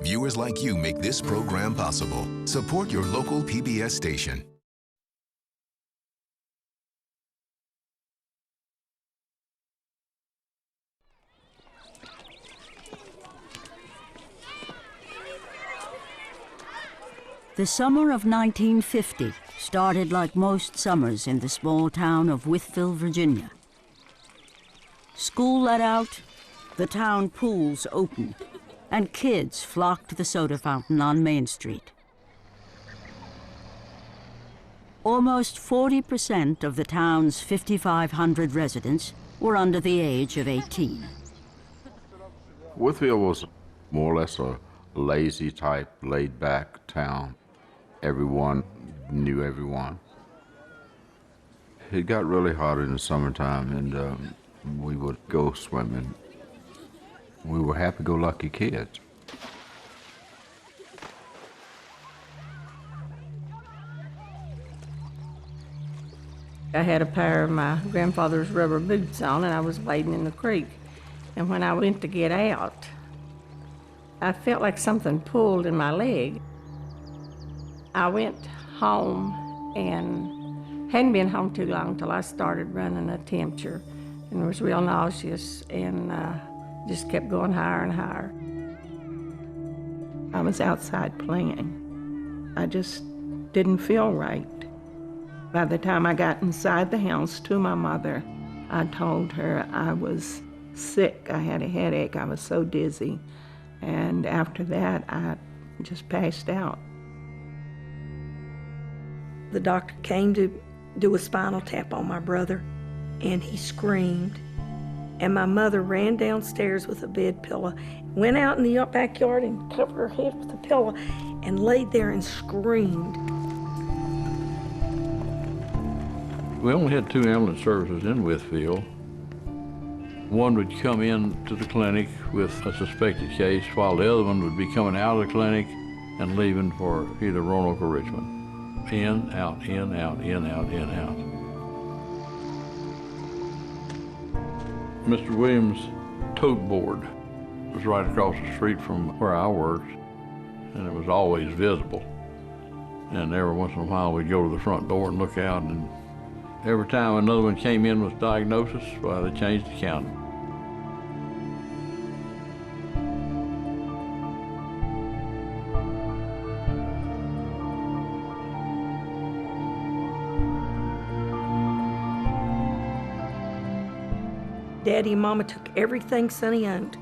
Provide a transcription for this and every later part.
Viewers like you make this program possible. Support your local PBS station. The summer of 1950 started like most summers in the small town of Wytheville, Virginia. School let out, the town pools opened, and kids flocked to the soda fountain on Main Street. Almost 40% of the town's 5,500 residents were under the age of 18. Wytheville was more or less a lazy type, laid-back town. Everyone knew everyone. It got really hot in the summertime, and we would go swimming. We were happy-go-lucky kids. I had a pair of my grandfather's rubber boots on, and I was wading in the creek. And when I went to get out, I felt like something pulled in my leg. I went home and hadn't been home too long till I started running a temperature and was real nauseous and just kept going higher and higher. I was outside playing. I just didn't feel right. By the time I got inside the house to my mother, I told her I was sick. I had a headache. I was so dizzy. And after that, I just passed out. The doctor came to do a spinal tap on my brother, and he screamed. And my mother ran downstairs with a bed pillow, went out in the backyard and covered her head with a pillow and laid there and screamed. We only had 2 ambulance services in Wytheville. One would come in to the clinic with a suspected case, while the other one would be coming out of the clinic and leaving for either Roanoke or Richmond. In, out, in, out, in, out, in, out. Mr. Williams' tote board was right across the street from where I worked, and it was always visible. And every once in a while we'd go to the front door and look out, and every time another one came in with diagnosis, well, they changed the county. Daddy and Mama took everything Sonny owned.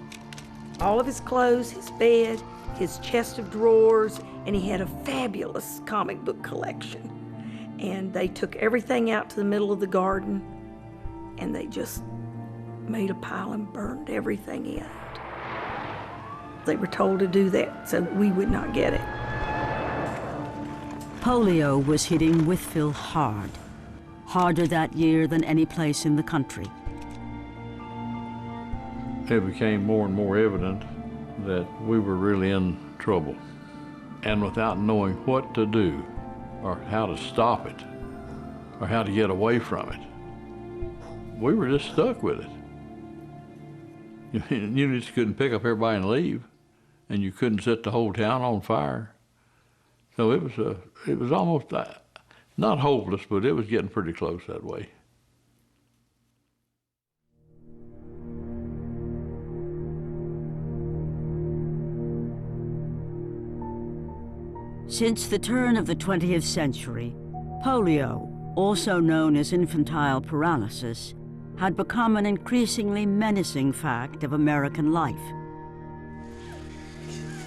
All of his clothes, his bed, his chest of drawers, and he had a fabulous comic book collection. And they took everything out to the middle of the garden, and they just made a pile and burned everything out. They were told to do that so we would not get it. Polio was hitting Wytheville hard, harder that year than any place in the country. It became more and more evident that we were really in trouble. And without knowing what to do, or how to stop it, or how to get away from it, we were just stuck with it. You just couldn't pick up everybody and leave, and you couldn't set the whole town on fire. So it was almost, not hopeless, but it was getting pretty close that way. Since the turn of the 20th century, polio, also known as infantile paralysis, had become an increasingly menacing fact of American life.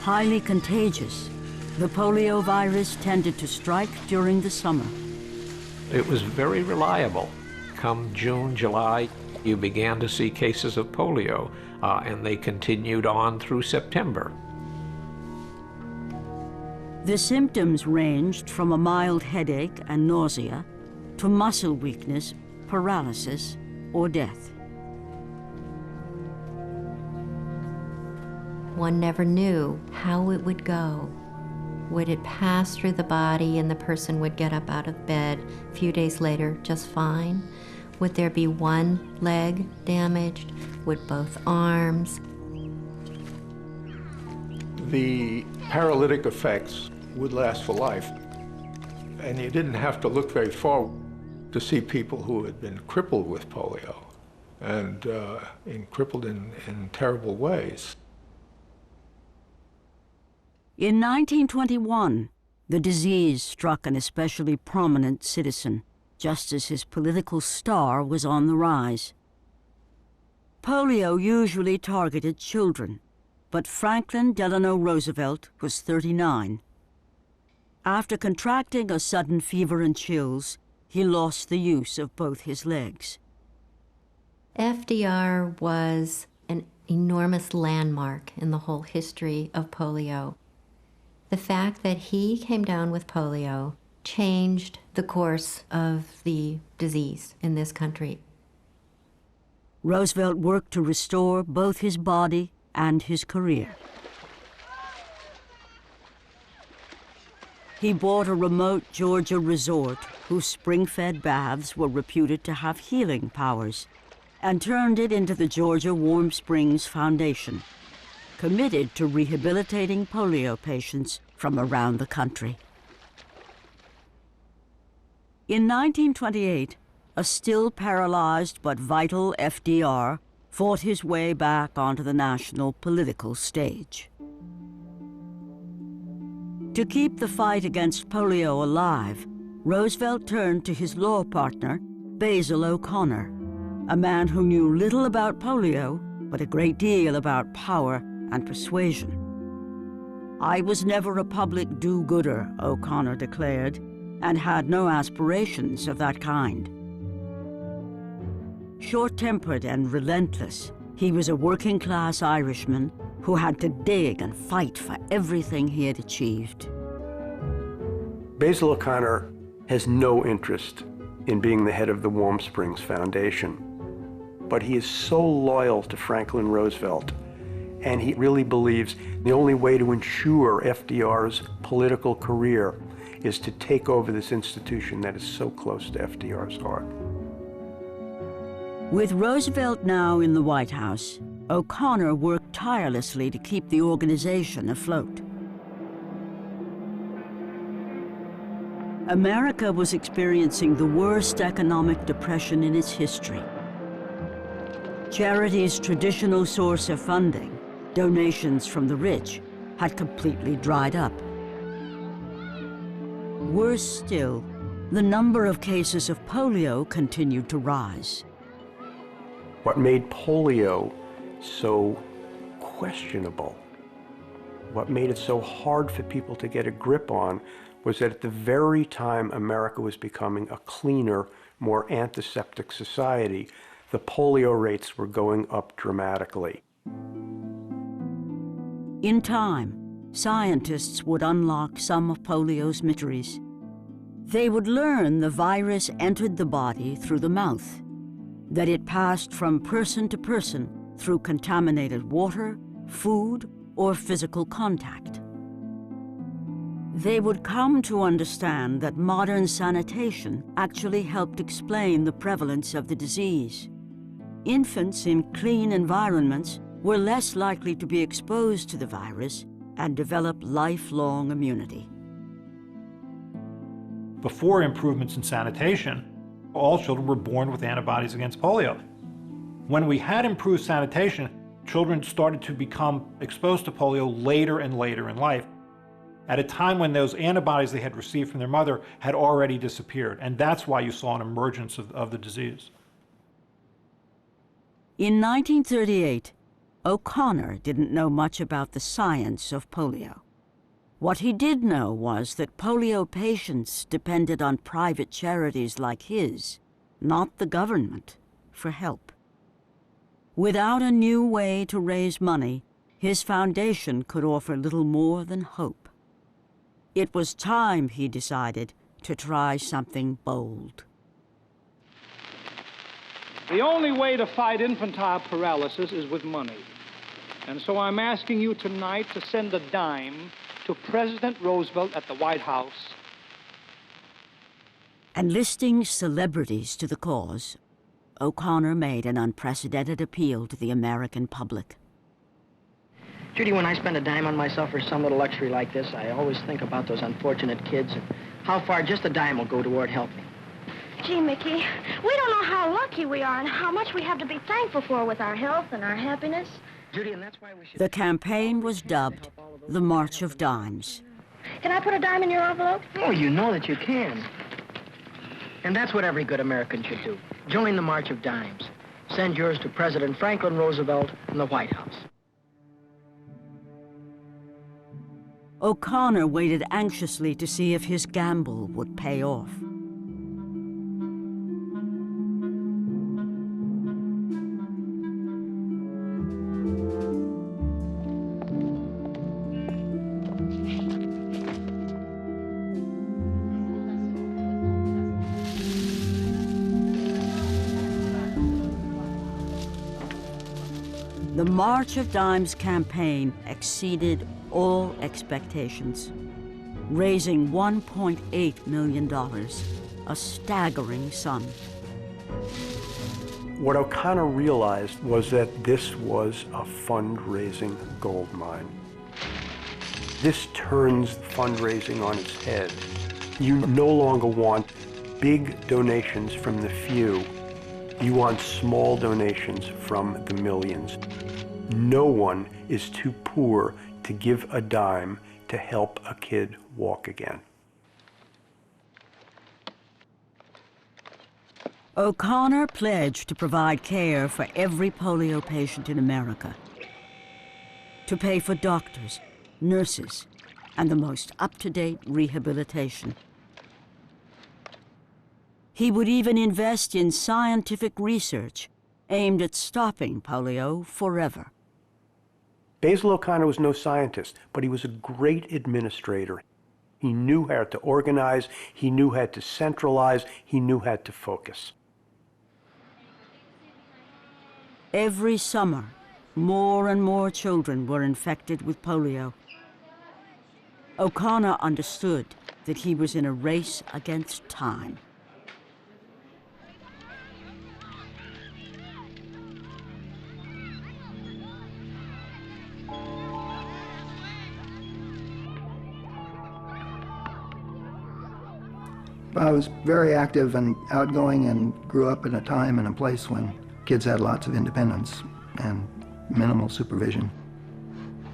Highly contagious, the polio virus tended to strike during the summer. It was very reliable. Come June, July, you began to see cases of polio, and they continued on through September. The symptoms ranged from a mild headache and nausea to muscle weakness, paralysis, or death. One never knew how it would go. Would it pass through the body and the person would get up out of bed a few days later just fine? Would there be one leg damaged? Would both arms? the paralytic effects would last for life. And you didn't have to look very far to see people who had been crippled with polio and crippled in terrible ways. In 1921, the disease struck an especially prominent citizen, just as his political star was on the rise. Polio usually targeted children, but Franklin Delano Roosevelt was 39. After contracting a sudden fever and chills, he lost the use of both his legs. FDR was an enormous landmark in the whole history of polio. The fact that he came down with polio changed the course of the disease in this country. Roosevelt worked to restore both his body and his career. He bought a remote Georgia resort whose spring-fed baths were reputed to have healing powers, and turned it into the Georgia Warm Springs Foundation, committed to rehabilitating polio patients from around the country. In 1928, a still paralyzed but vital FDR fought his way back onto the national political stage. To keep the fight against polio alive, Roosevelt turned to his law partner, Basil O'Connor, a man who knew little about polio, but a great deal about power and persuasion. "I was never a public do-gooder," O'Connor declared, and had no aspirations of that kind. Short-tempered and relentless, he was a working-class Irishman who had to dig and fight for everything he had achieved. Basil O'Connor has no interest in being the head of the Warm Springs Foundation, but he is so loyal to Franklin Roosevelt, and he really believes the only way to ensure FDR's political career is to take over this institution that is so close to FDR's heart. With Roosevelt now in the White House, O'Connor worked tirelessly to keep the organization afloat. America was experiencing the worst economic depression in its history. Charity's traditional source of funding, donations from the rich, had completely dried up. Worse still, the number of cases of polio continued to rise. What made polio so questionable, what made it so hard for people to get a grip on, was that at the very time America was becoming a cleaner, more antiseptic society, the polio rates were going up dramatically. In time, scientists would unlock some of polio's mysteries. They would learn the virus entered the body through the mouth, that it passed from person to person through contaminated water, food, or physical contact. They would come to understand that modern sanitation actually helped explain the prevalence of the disease. Infants in clean environments were less likely to be exposed to the virus and develop lifelong immunity. Before improvements in sanitation, all children were born with antibodies against polio. When we had improved sanitation, children started to become exposed to polio later and later in life, at a time when those antibodies they had received from their mother had already disappeared, and that's why you saw an emergence of the disease. In 1938, O'Connor didn't know much about the science of polio. What he did know was that polio patients depended on private charities like his, not the government, for help. Without a new way to raise money, his foundation could offer little more than hope. It was time, he decided, to try something bold. The only way to fight infantile paralysis is with money. And so I'm asking you tonight to send a dime to President Roosevelt at the White House. Enlisting celebrities to the cause, O'Connor made an unprecedented appeal to the American public. Judy, when I spend a dime on myself for some little luxury like this, I always think about those unfortunate kids and how far just a dime will go toward helping. Gee, Mickey, we don't know how lucky we are and how much we have to be thankful for with our health and our happiness. Judy, and that's why we should... The campaign was dubbed the March of Dimes. Can I put a dime in your envelope? Oh, you know that you can. And that's what every good American should do. Join the March of Dimes. Send yours to President Franklin Roosevelt in the White House. O'Connor waited anxiously to see if his gamble would pay off. The March of Dimes campaign exceeded all expectations, raising $1.8 million, a staggering sum. What O'Connor realized was that this was a fundraising goldmine. This turns fundraising on its head. You no longer want big donations from the few. You want small donations from the millions. No one is too poor to give a dime to help a kid walk again. O'Connor pledged to provide care for every polio patient in America, to pay for doctors, nurses, and the most up-to-date rehabilitation. He would even invest in scientific research aimed at stopping polio forever. Basil O'Connor was no scientist, but he was a great administrator. He knew how to organize, he knew how to centralize, he knew how to focus. Every summer, more and more children were infected with polio. O'Connor understood that he was in a race against time. I was very active and outgoing and grew up in a time and a place when kids had lots of independence and minimal supervision.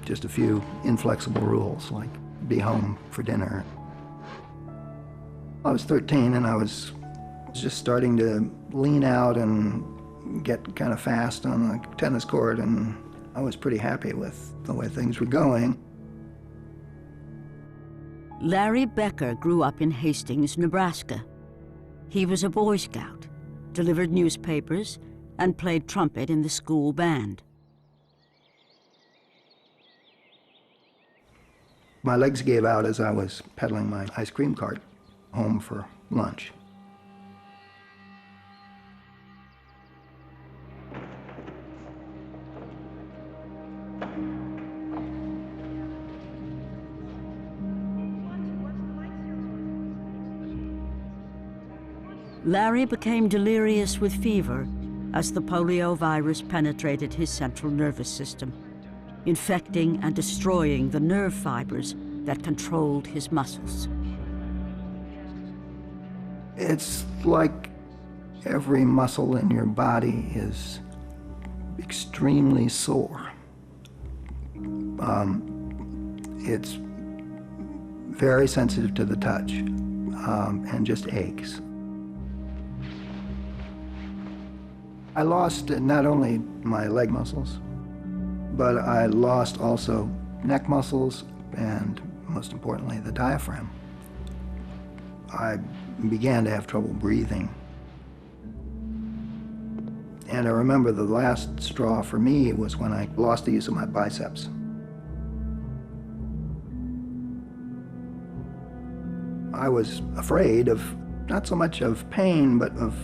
Just a few inflexible rules, like be home for dinner. I was 13 and I was just starting to lean out and get kind of fast on the tennis court, and I was pretty happy with the way things were going. Larry Becker grew up in Hastings, Nebraska. He was a Boy Scout, delivered newspapers, and played trumpet in the school band. My legs gave out as I was pedaling my ice cream cart home for lunch. Larry became delirious with fever as the polio virus penetrated his central nervous system, infecting and destroying the nerve fibers that controlled his muscles. It's like every muscle in your body is extremely sore. It's very sensitive to the touch and just aches. I lost not only my leg muscles, but I lost also neck muscles and, most importantly, the diaphragm. I began to have trouble breathing. And I remember the last straw for me was when I lost the use of my biceps. I was afraid of, not so much of pain, but of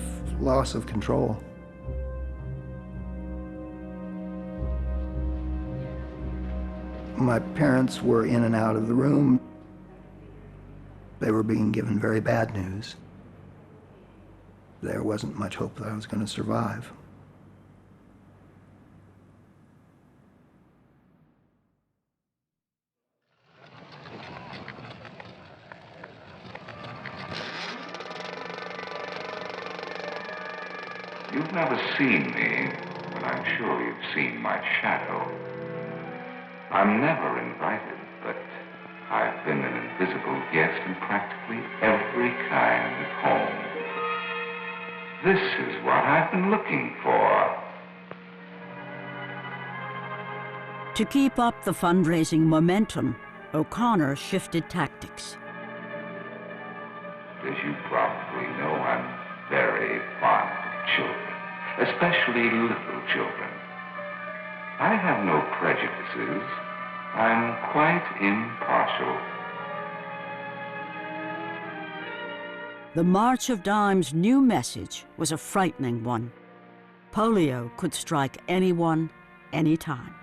loss of control. My parents were in and out of the room. They were being given very bad news. There wasn't much hope that I was going to survive. You've never seen me, but I'm sure you've seen my shadow. I'm never invited, but I've been an invisible guest in practically every kind of home. This is what I've been looking for. To keep up the fundraising momentum, O'Connor shifted tactics. As you probably know, I'm very fond of children, especially little children. I have no prejudices. I'm quite impartial. The March of Dimes' new message was a frightening one. Polio could strike anyone, anytime.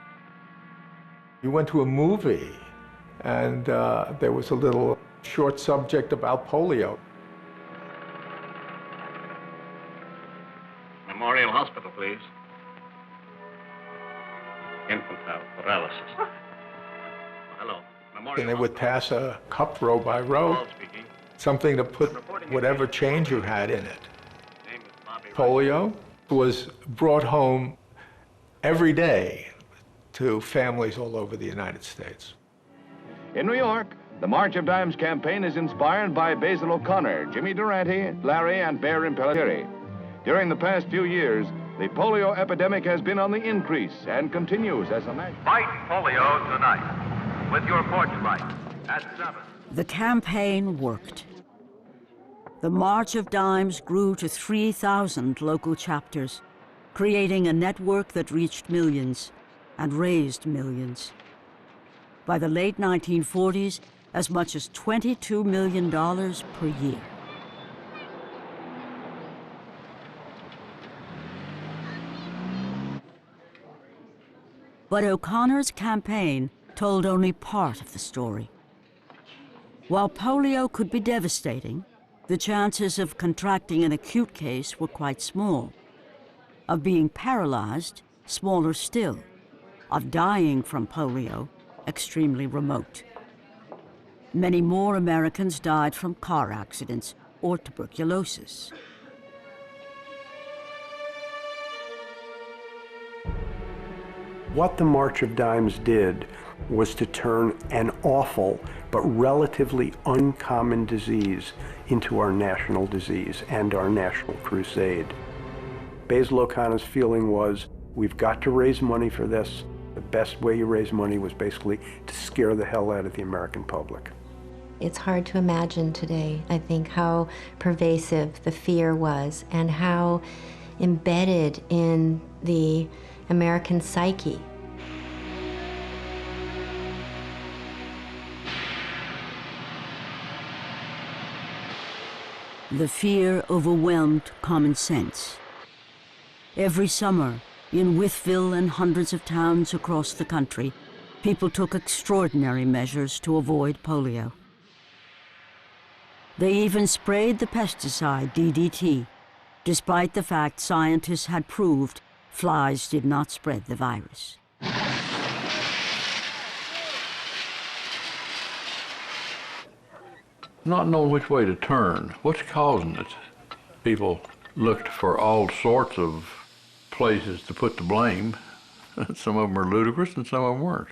You went to a movie, and there was a little short subject about polio. Memorial Hospital, please. Infantile paralysis. Hello. Memorial And they would pass a cup row by row, something to put whatever change you had in it. Polio was brought home every day to families all over the United States. In New York, the March of Dimes campaign is inspired by Basil O'Connor, Jimmy Durante, Larry, and Bear Impellitteri. During the past few years, the polio epidemic has been on the increase and continues as a national. Fight polio tonight with your porch light at 7. The campaign worked. The March of Dimes grew to 3,000 local chapters, creating a network that reached millions and raised millions. By the late 1940s, as much as $22 million per year. But O'Connor's campaign told only part of the story. While polio could be devastating, the chances of contracting an acute case were quite small. Of being paralyzed, smaller still. Of dying from polio, extremely remote. Many more Americans died from car accidents or tuberculosis. What the March of Dimes did was to turn an awful but relatively uncommon disease into our national disease and our national crusade. Basil O'Connor's feeling was, we've got to raise money for this. The best way you raise money was basically to scare the hell out of the American public. It's hard to imagine today, I think, how pervasive the fear was and how embedded in the American psyche. The fear overwhelmed common sense. Every summer, in Wytheville and hundreds of towns across the country, people took extraordinary measures to avoid polio. They even sprayed the pesticide DDT, despite the fact scientists had proved flies did not spread the virus. Not knowing which way to turn. What's causing it? People looked for all sorts of places to put the blame. Some of them are ludicrous and some of them weren't.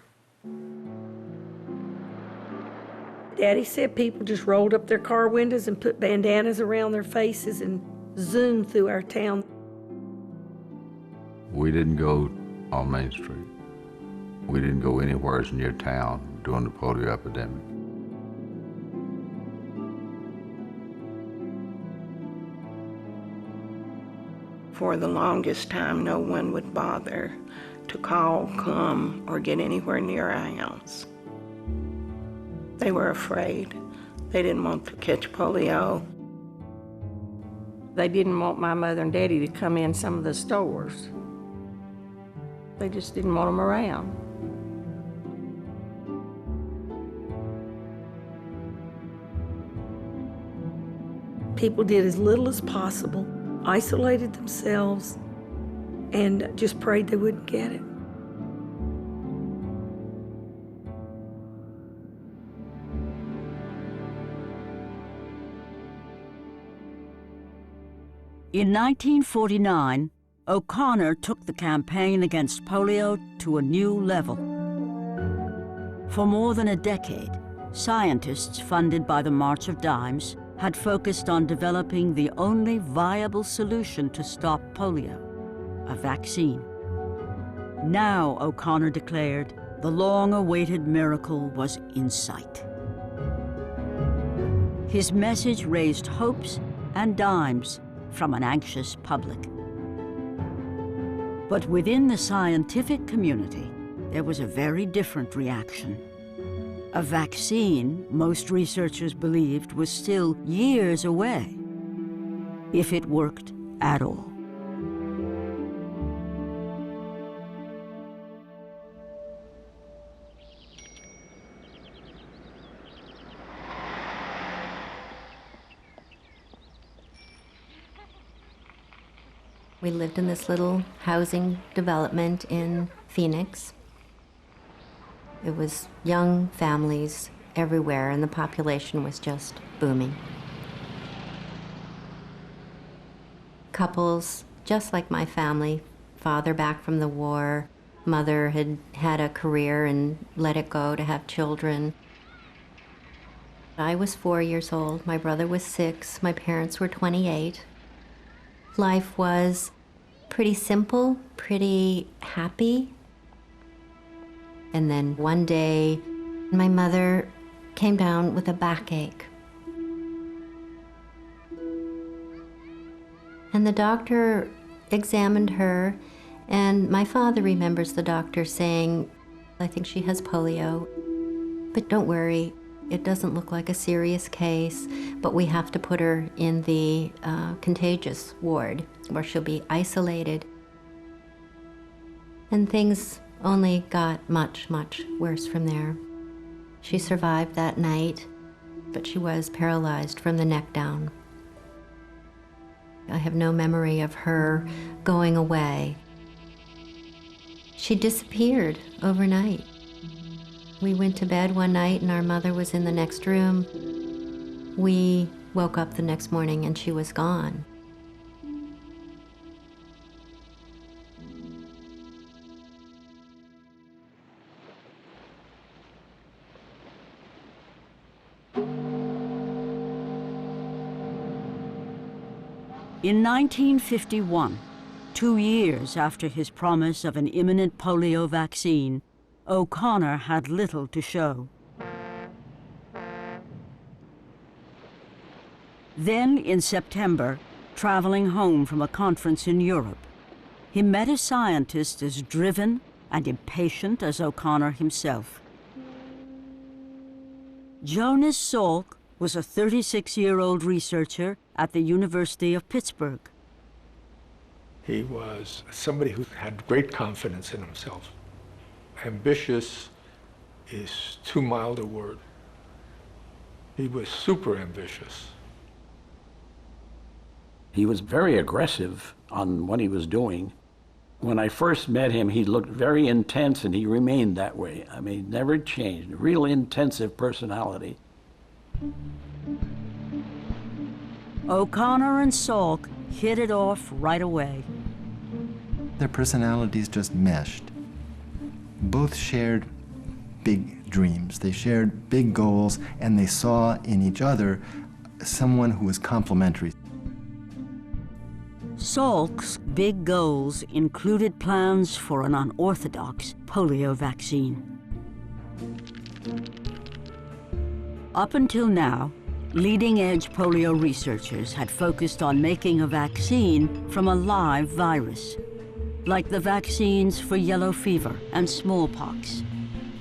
Daddy said people just rolled up their car windows and put bandanas around their faces and zoomed through our town. We didn't go on Main Street. We didn't go anywhere near town during the polio epidemic. For the longest time, no one would bother to call, come, or get anywhere near our house. They were afraid. They didn't want to catch polio. They didn't want my mother and daddy to come in some of the stores. They just didn't want them around. People did as little as possible, isolated themselves, and just prayed they wouldn't get it. In 1949, O'Connor took the campaign against polio to a new level. For more than a decade, scientists funded by the March of Dimes had focused on developing the only viable solution to stop polio, a vaccine. Now, O'Connor declared, the long-awaited miracle was in sight. His message raised hopes and dimes from an anxious public. But within the scientific community, there was a very different reaction. A vaccine, most researchers believed, was still years away, if it worked at all. We lived in this little housing development in Phoenix. It was young families everywhere, and the population was just booming. Couples, just like my family, father back from the war, mother had had a career and let it go to have children. I was 4 years old, my brother was 6, my parents were 28. Life was pretty simple, pretty happy. And then one day, my mother came down with a backache. And the doctor examined her, and my father remembers the doctor saying, "I think she has polio, but don't worry, it doesn't look like a serious case, but we have to put her in the contagious ward where she'll be isolated." And things only got much, much worse from there. She survived that night, but she was paralyzed from the neck down. I have no memory of her going away. She disappeared overnight. We went to bed one night and our mother was in the next room. We woke up the next morning and she was gone. In 1951, 2 years after his promise of an imminent polio vaccine, O'Connor had little to show. Then, in September, traveling home from a conference in Europe, he met a scientist as driven and impatient as O'Connor himself. Jonas Salk was a 36-year-old researcher at the University of Pittsburgh. He was somebody who had great confidence in himself. Ambitious is too mild a word. He was super ambitious. He was very aggressive on what he was doing. When I first met him, he looked very intense, and he remained that way. I mean, never changed. Real intensive personality. O'Connor and Salk hit it off right away. Their personalities just meshed. Both shared big dreams. They shared big goals, and they saw in each other someone who was complementary. Salk's big goals included plans for an unorthodox polio vaccine. Up until now, leading-edge polio researchers had focused on making a vaccine from a live virus, like the vaccines for yellow fever and smallpox,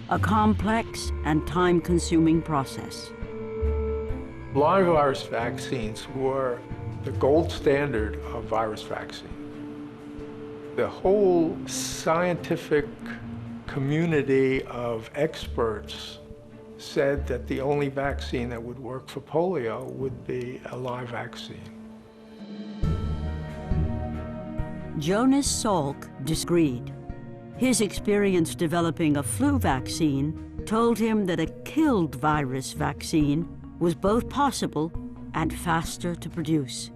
a complex and time-consuming process. Live virus vaccines were the gold standard of virus vaccine. The whole scientific community of experts said that the only vaccine that would work for polio would be a live vaccine. Jonas Salk disagreed. His experience developing a flu vaccine told him that a killed virus vaccine was both possible and faster to produce.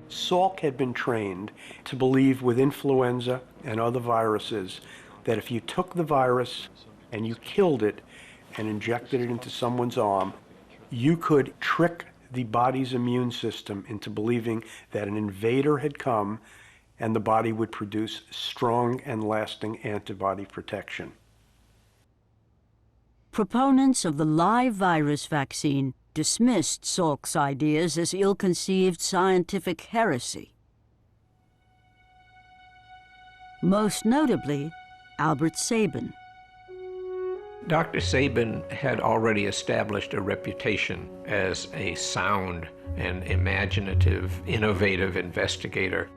Salk had been trained to believe with influenza and other viruses that if you took the virus and you killed it and injected it into someone's arm, you could trick the body's immune system into believing that an invader had come and the body would produce strong and lasting antibody protection. Proponents of the live virus vaccine dismissed Salk's ideas as ill-conceived scientific heresy. Most notably, Albert Sabin. Dr. Sabin had already established a reputation as a sound and imaginative, innovative investigator.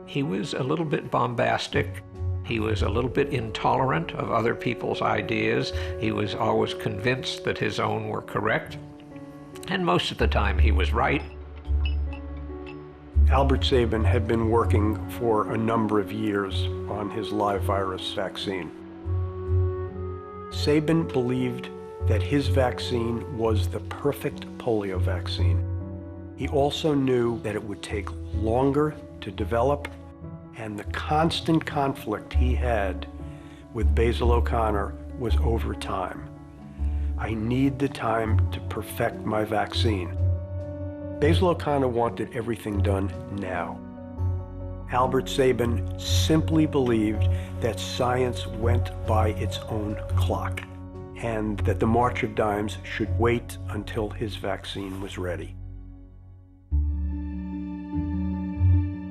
He was a little bit bombastic. He was a little bit intolerant of other people's ideas. He was always convinced that his own were correct. And most of the time he was right. Albert Sabin had been working for a number of years on his live virus vaccine. Sabin believed that his vaccine was the perfect polio vaccine. He also knew that it would take longer to develop, and the constant conflict he had with Basil O'Connor was over time. I need the time to perfect my vaccine. Basil O'Connor wanted everything done now. Albert Sabin simply believed that science went by its own clock, and that the March of Dimes should wait until his vaccine was ready.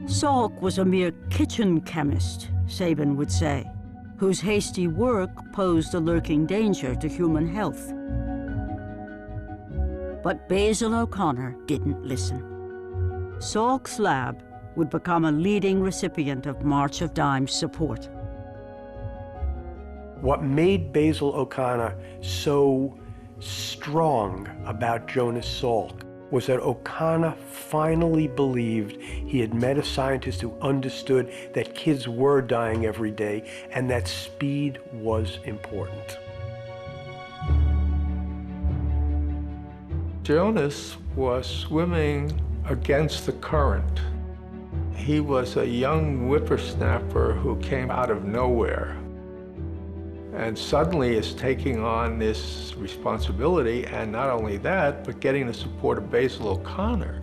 Salk was a mere kitchen chemist, Sabin would say, whose hasty work posed a lurking danger to human health. But Basil O'Connor didn't listen. Salk's lab would become a leading recipient of March of Dimes support. What made Basil O'Connor so strong about Jonas Salk was that O'Connor finally believed he had met a scientist who understood that kids were dying every day and that speed was important. Jonas was swimming against the current. He was a young whippersnapper who came out of nowhere and suddenly is taking on this responsibility, and not only that, but getting the support of Basil O'Connor,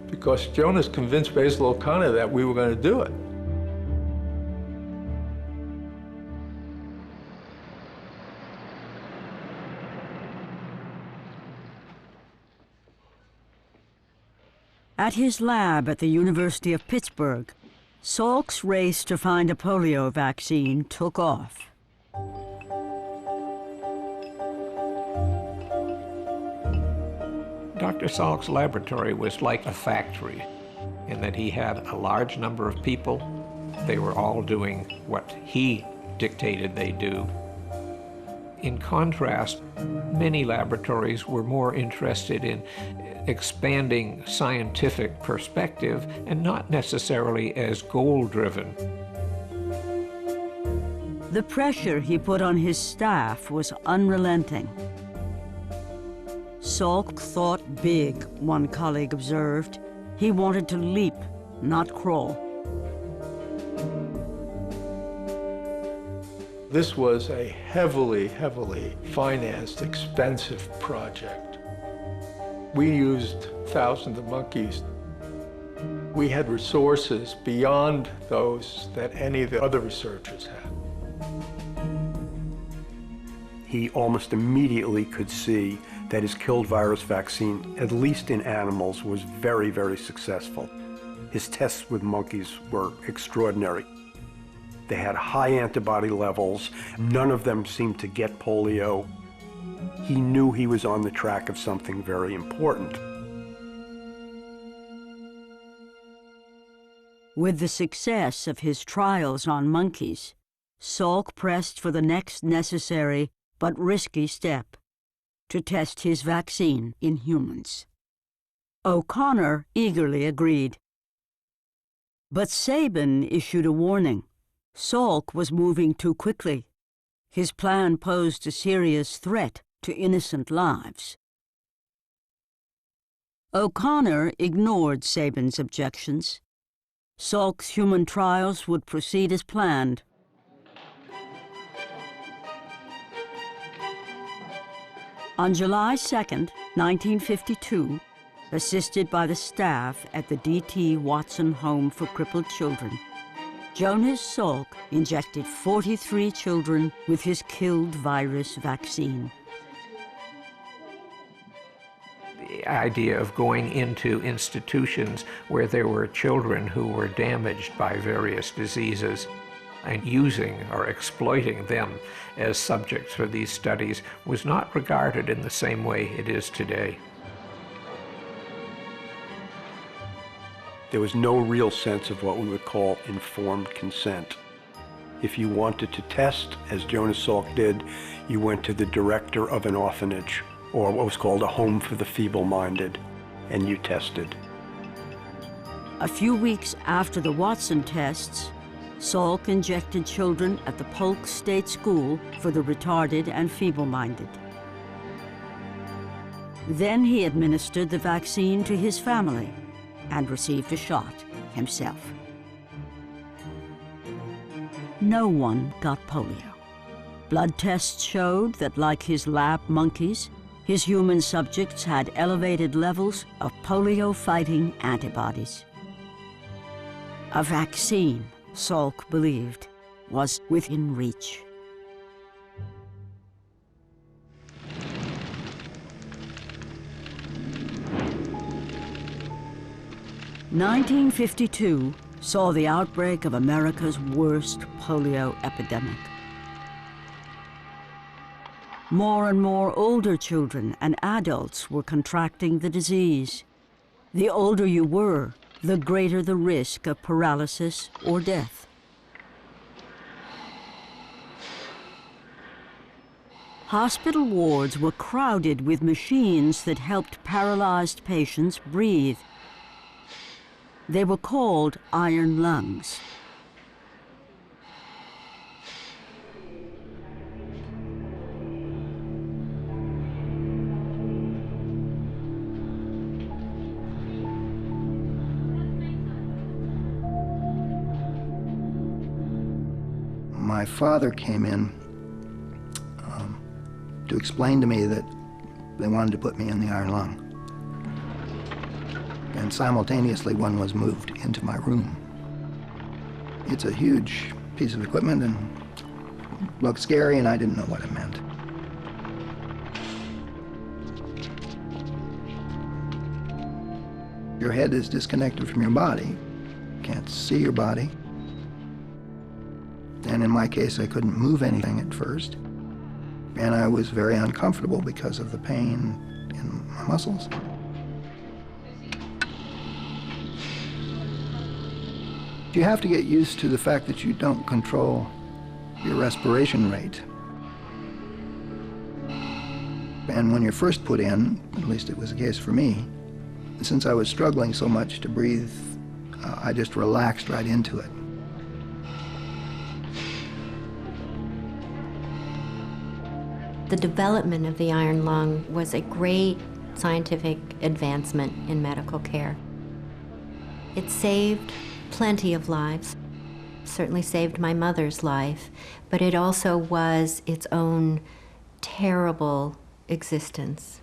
because Jonas convinced Basil O'Connor that we were going to do it. At his lab at the University of Pittsburgh, Salk's race to find a polio vaccine took off. Dr. Salk's laboratory was like a factory in that he had a large number of people. They were all doing what he dictated they do. In contrast, many laboratories were more interested in expanding scientific perspective and not necessarily as goal-driven. The pressure he put on his staff was unrelenting. Salk thought big, one colleague observed. He wanted to leap, not crawl. This was a heavily financed, expensive project. We used thousands of monkeys. We had resources beyond those that any of the other researchers had. He almost immediately could see that his killed virus vaccine, at least in animals, was very, very successful. His tests with monkeys were extraordinary. They had high antibody levels. None of them seemed to get polio. He knew he was on the track of something very important. With the success of his trials on monkeys, Salk pressed for the next necessary but risky step, to test his vaccine in humans. O'Connor eagerly agreed. But Sabin issued a warning. Salk was moving too quickly. His plan posed a serious threat to innocent lives. O'Connor ignored Sabin's objections. Salk's human trials would proceed as planned. On July 2nd, 1952, assisted by the staff at the D.T. Watson Home for Crippled Children, Jonas Salk injected 43 children with his killed virus vaccine. The idea of going into institutions where there were children who were damaged by various diseases and using or exploiting them as subjects for these studies was not regarded in the same way it is today. There was no real sense of what we would call informed consent. If you wanted to test, as Jonas Salk did, you went to the director of an orphanage, or what was called a home for the feeble-minded, and you tested. A few weeks after the Watson tests, Salk injected children at the Polk State School for the retarded and feeble-minded. Then he administered the vaccine to his family and received a shot himself. No one got polio. Blood tests showed that, like his lab monkeys, his human subjects had elevated levels of polio-fighting antibodies. A vaccine, Salk believed, was within reach. "1952 saw the outbreak of America's worst polio epidemic. More and more older children and adults were contracting the disease. The older you were, the greater the risk of paralysis or death. Hospital wards were crowded with machines that helped paralyzed patients breathe. They were called iron lungs. My father came in to explain to me that they wanted to put me in the iron lung. And simultaneously, one was moved into my room. It's a huge piece of equipment and looked scary, and I didn't know what it meant. Your head is disconnected from your body. You can't see your body. And in my case, I couldn't move anything at first. And I was very uncomfortable because of the pain in my muscles. You have to get used to the fact that you don't control your respiration rate. And when you're first put in, at least it was the case for me, since I was struggling so much to breathe, I just relaxed right into it. The development of the iron lung was a great scientific advancement in medical care. It saved plenty of lives, certainly saved my mother's life, but it also was its own terrible existence.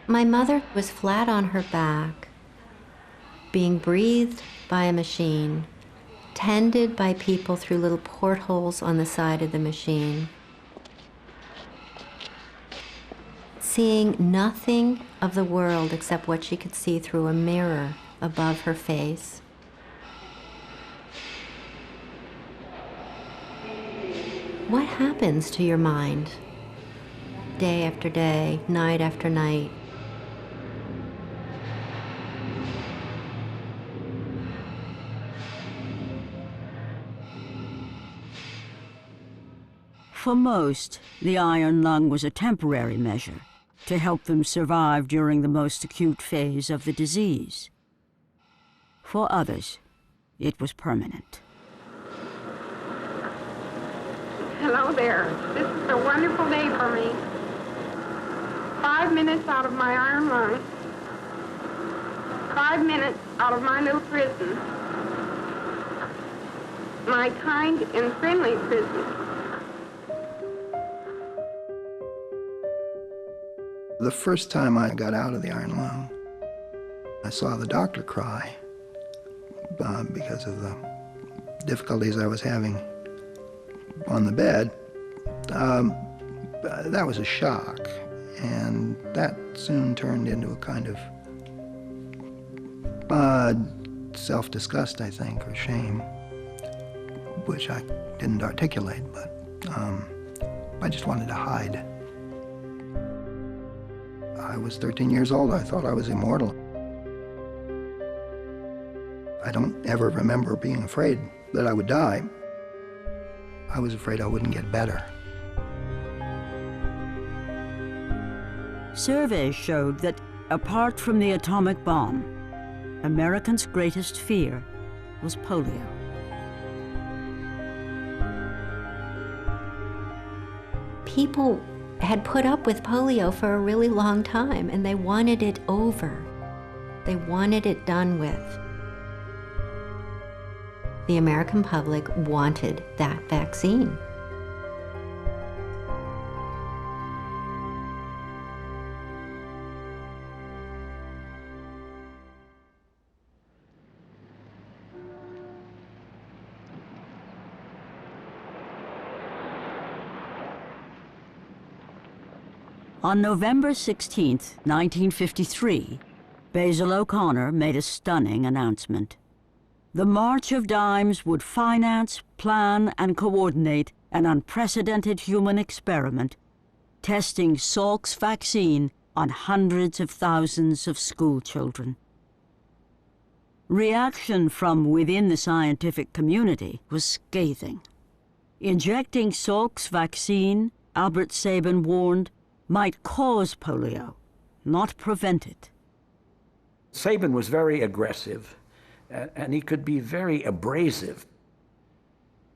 My mother was flat on her back, being breathed by a machine, tended by people through little portholes on the side of the machine, seeing nothing of the world except what she could see through a mirror above her face. What happens to your mind day after day, night after night? For most, the iron lung was a temporary measure to help them survive during the most acute phase of the disease. For others, it was permanent. Hello there. This is a wonderful day for me. 5 minutes out of my iron lung, 5 minutes out of my little prison, my kind and friendly prison. The first time I got out of the iron lung, I saw the doctor cry because of the difficulties I was having on the bed. That was a shock, and that soon turned into a kind of self-disgust, I think, or shame, which I didn't articulate, but I just wanted to hide. I was 13 years old. I thought I was immortal. I don't ever remember being afraid that I would die. I was afraid I wouldn't get better. Surveys showed that, apart from the atomic bomb, Americans' greatest fear was polio. People had put up with polio for a really long time, and they wanted it over. They wanted it done with. The American public wanted that vaccine. On November 16, 1953, Basil O'Connor made a stunning announcement. The March of Dimes would finance, plan, and coordinate an unprecedented human experiment, testing Salk's vaccine on hundreds of thousands of school children. Reaction from within the scientific community was scathing. Injecting Salk's vaccine, Albert Sabin warned, might cause polio, not prevent it. Sabin was very aggressive, and he could be very abrasive.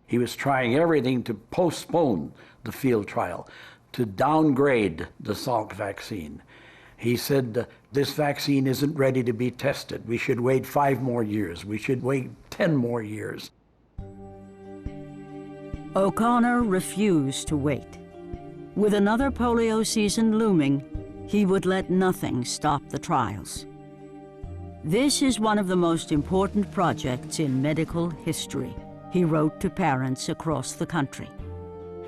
He was trying everything to postpone the field trial, to downgrade the Salk vaccine. He said, this vaccine isn't ready to be tested. We should wait 5 more years. We should wait 10 more years. O'Connor refused to wait. With another polio season looming, he would let nothing stop the trials. This is one of the most important projects in medical history, he wrote to parents across the country.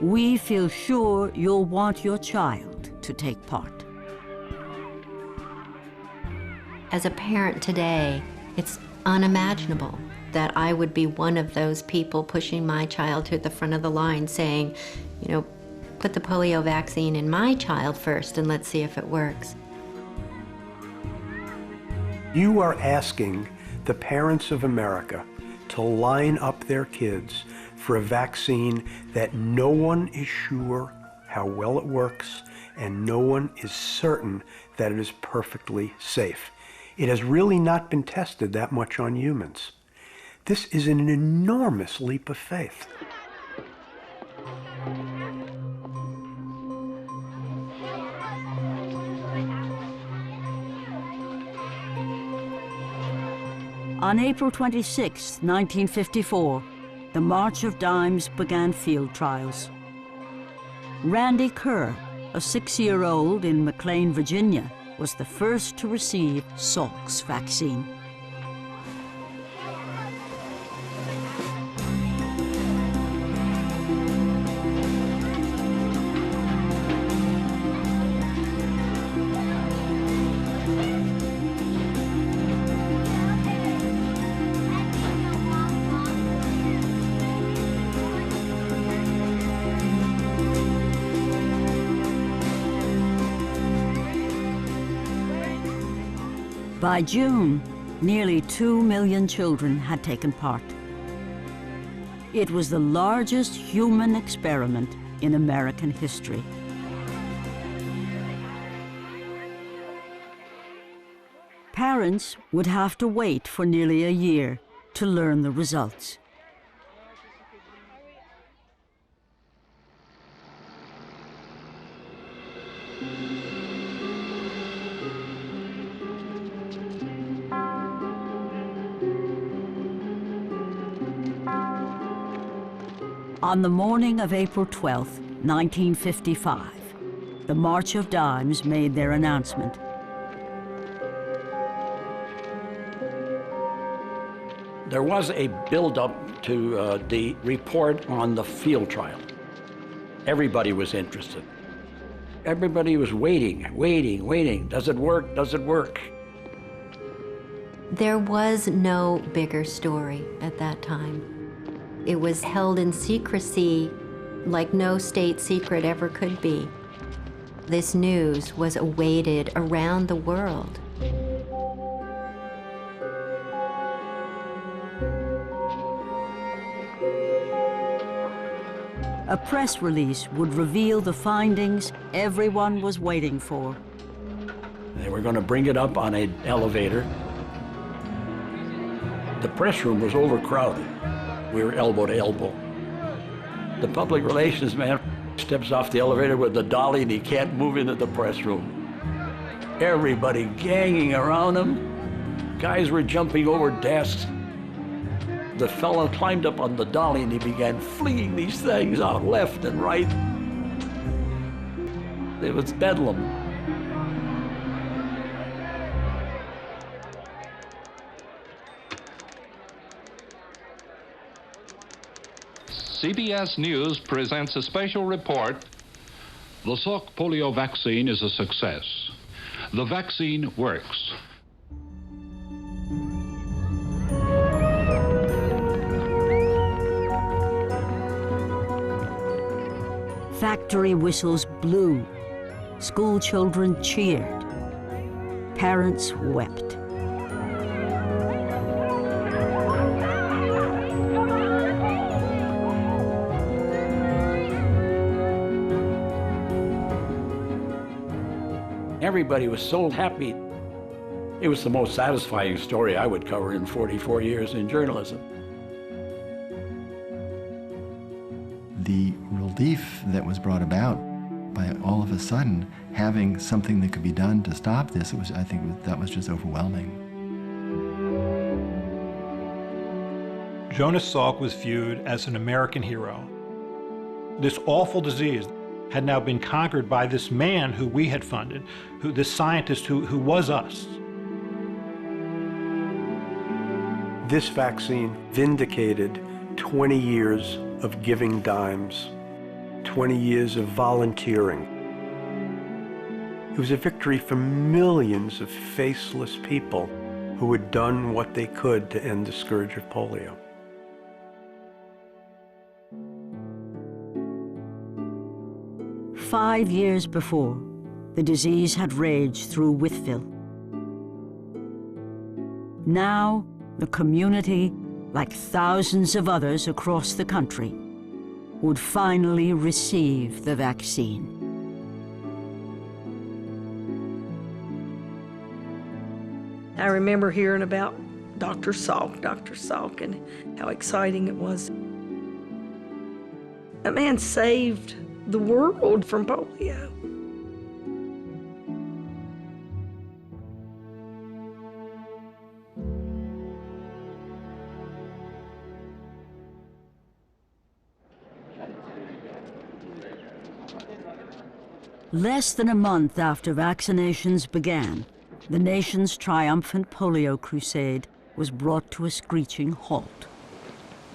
We feel sure you'll want your child to take part. As a parent today, it's unimaginable that I would be one of those people pushing my child to the front of the line saying, you know, put the polio vaccine in my child first and let's see if it works. You are asking the parents of America to line up their kids for a vaccine that no one is sure how well it works and no one is certain that it is perfectly safe. It has really not been tested that much on humans. This is an enormous leap of faith. On April 26, 1954, the March of Dimes began field trials. Randy Kerr, a 6-year-old in McLean, Virginia, was the first to receive Salk's vaccine. By June, nearly 2 million children had taken part. It was the largest human experiment in American history. Parents would have to wait for nearly a year to learn the results. On the morning of April 12, 1955, the March of Dimes made their announcement. There was a build-up to the report on the field trial. Everybody was interested. Everybody was waiting. Does it work? Does it work? There was no bigger story at that time. It was held in secrecy like no state secret ever could be. This news was awaited around the world. A press release would reveal the findings everyone was waiting for. They were going to bring it up on an elevator. The press room was overcrowded. We were elbow to elbow. The public relations man steps off the elevator with the dolly and he can't move into the press room. Everybody ganging around him. Guys were jumping over desks. The fellow climbed up on the dolly and he began flinging these things out left and right. It was bedlam. CBS News presents a special report. The Salk polio vaccine is a success. The vaccine works. Factory whistles blew. School children cheered. Parents wept. Everybody was so happy. It was the most satisfying story I would cover in 44 years in journalism. The relief that was brought about by all of a sudden having something that could be done to stop this, I think that was just overwhelming. Jonas Salk was viewed as an American hero. This awful disease had now been conquered by this man who we had funded, this scientist who was us. This vaccine vindicated 20 years of giving dimes, 20 years of volunteering. It was a victory for millions of faceless people who had done what they could to end the scourge of polio. "5 years before, the disease had raged through Wytheville. Now, the community, like thousands of others across the country, would finally receive the vaccine. I remember hearing about Dr. Salk, and how exciting it was. That man saved the world from polio. Less than a month after vaccinations began, the nation's triumphant polio crusade was brought to a screeching halt.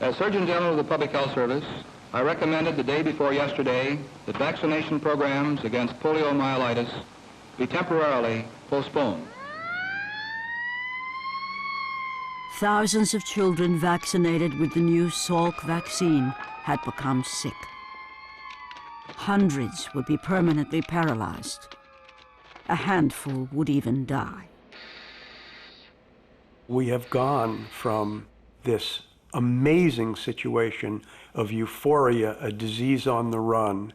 As Surgeon General of the Public Health Service, I recommended the day before yesterday that vaccination programs against poliomyelitis be temporarily postponed. Thousands of children vaccinated with the new Salk vaccine had become sick. Hundreds would be permanently paralyzed. A handful would even die. We have gone from this amazing situation of euphoria, a disease on the run,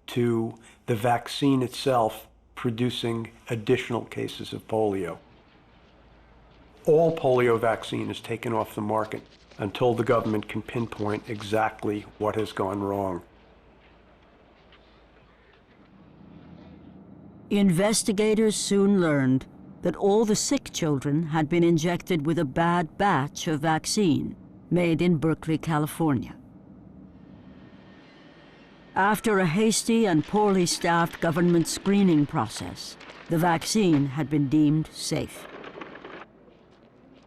to the vaccine itself producing additional cases of polio. All polio vaccine is taken off the market until the government can pinpoint exactly what has gone wrong. Investigators soon learned that all the sick children had been injected with a bad batch of vaccine made in Berkeley, California. After a hasty and poorly staffed government screening process, the vaccine had been deemed safe.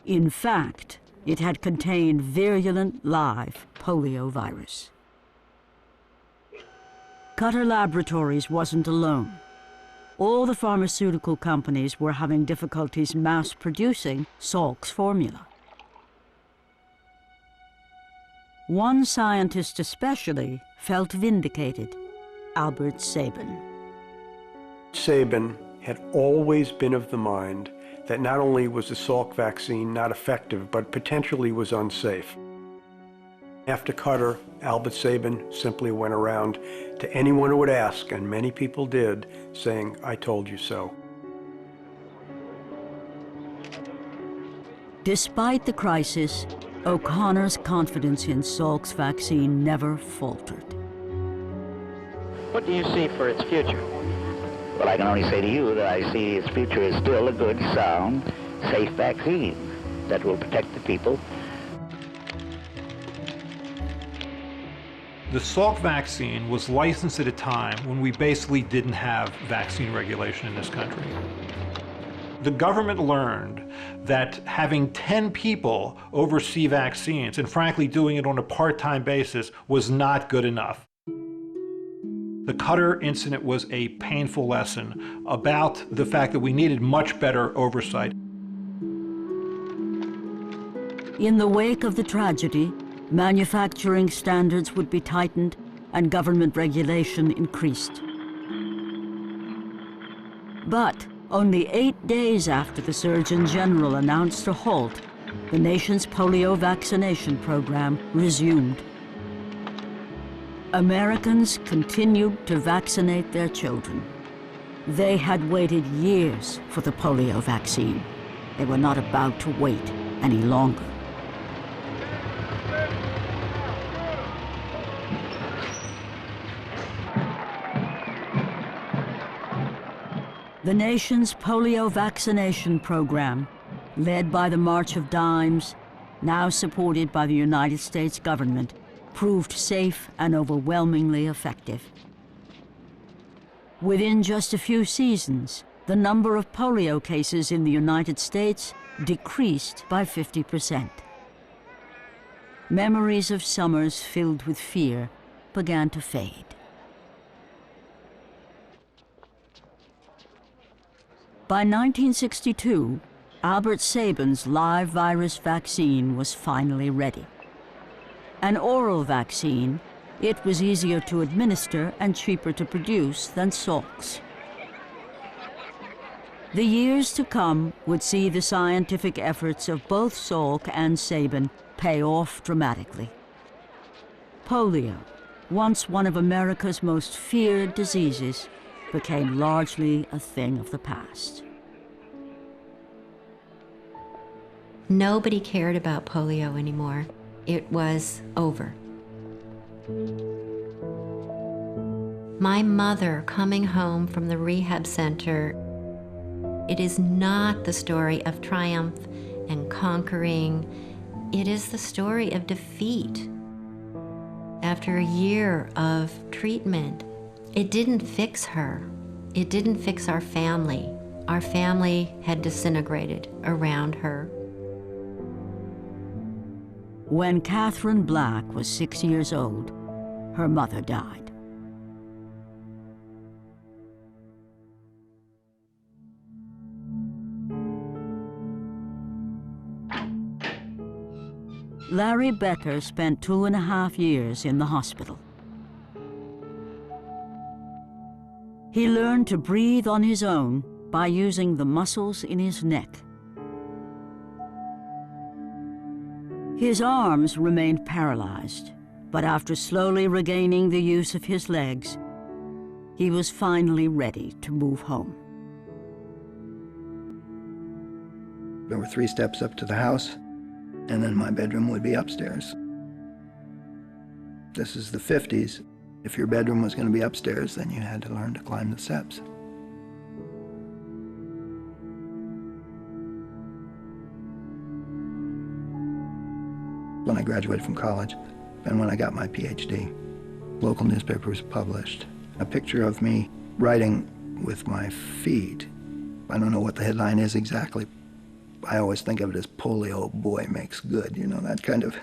In fact, it had contained virulent live polio virus. Cutter Laboratories wasn't alone. All the pharmaceutical companies were having difficulties mass-producing Salk's formula. One scientist especially felt vindicated, Albert Sabin. Sabin had always been of the mind that not only was the Salk vaccine not effective, but potentially was unsafe. After Cutter, Albert Sabin simply went around to anyone who would ask, and many people did, saying, "I told you so." Despite the crisis, O'Connor's confidence in Salk's vaccine never faltered. What do you see for its future? Well, I can only say to you that I see its future is still a good, sound, safe vaccine that will protect the people. The Salk vaccine was licensed at a time when we basically didn't have vaccine regulation in this country. The government learned that having 10 people oversee vaccines, and frankly doing it on a part-time basis, was not good enough. The Cutter incident was a painful lesson about the fact that we needed much better oversight. In the wake of the tragedy, manufacturing standards would be tightened and government regulation increased. But only 8 days after the Surgeon General announced a halt, the nation's polio vaccination program resumed. Americans continued to vaccinate their children. They had waited years for the polio vaccine. They were not about to wait any longer. The nation's polio vaccination program, led by the March of Dimes, now supported by the United States government, proved safe and overwhelmingly effective. Within just a few seasons, the number of polio cases in the United States decreased by 50%. Memories of summers filled with fear began to fade. By 1962, Albert Sabin's live virus vaccine was finally ready. An oral vaccine, it was easier to administer and cheaper to produce than Salk's. The years to come would see the scientific efforts of both Salk and Sabin pay off dramatically. Polio, once one of America's most feared diseases, became largely a thing of the past. Nobody cared about polio anymore. It was over. My mother coming home from the rehab center, it is not the story of triumph and conquering. It is the story of defeat. After a year of treatment, it didn't fix her. It didn't fix our family. Our family had disintegrated around her. When Catherine Black was 6 years old, her mother died. Larry Becker spent 2.5 years in the hospital. He learned to breathe on his own by using the muscles in his neck. His arms remained paralyzed, but after slowly regaining the use of his legs, he was finally ready to move home. There were 3 steps up to the house, and then my bedroom would be upstairs. This is the 50s. If your bedroom was going to be upstairs, then you had to learn to climb the steps. When I graduated from college and when I got my PhD, local newspapers published a picture of me writing with my feet. I don't know what the headline is exactly. I always think of it as polio boy makes good, you know, that kind of.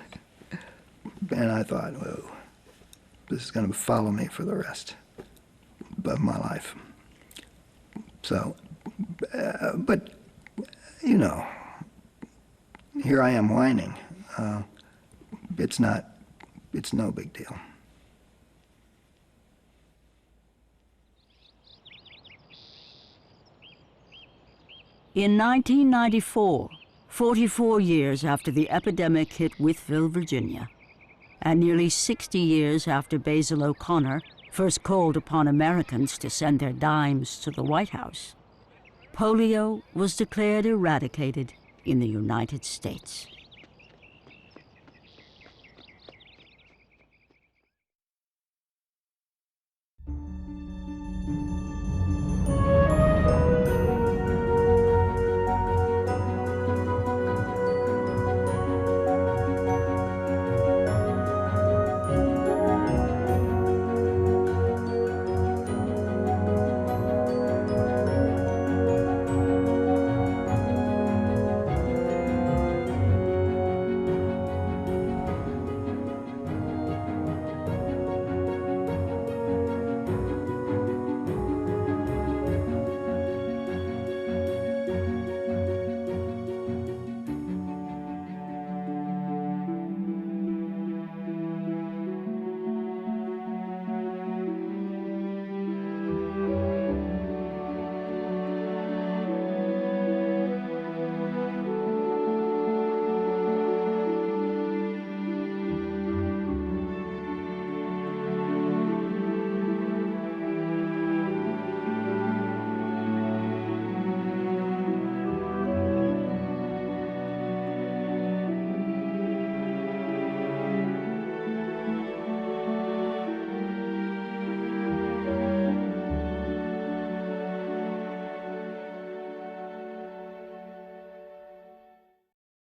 And I thought, whoa, this is going to follow me for the rest of my life. So, but, you know, here I am whining. It's no big deal. In 1994, 44 years after the epidemic hit Wytheville, Virginia, and nearly 60 years after Basil O'Connor first called upon Americans to send their dimes to the White House, polio was declared eradicated in the United States.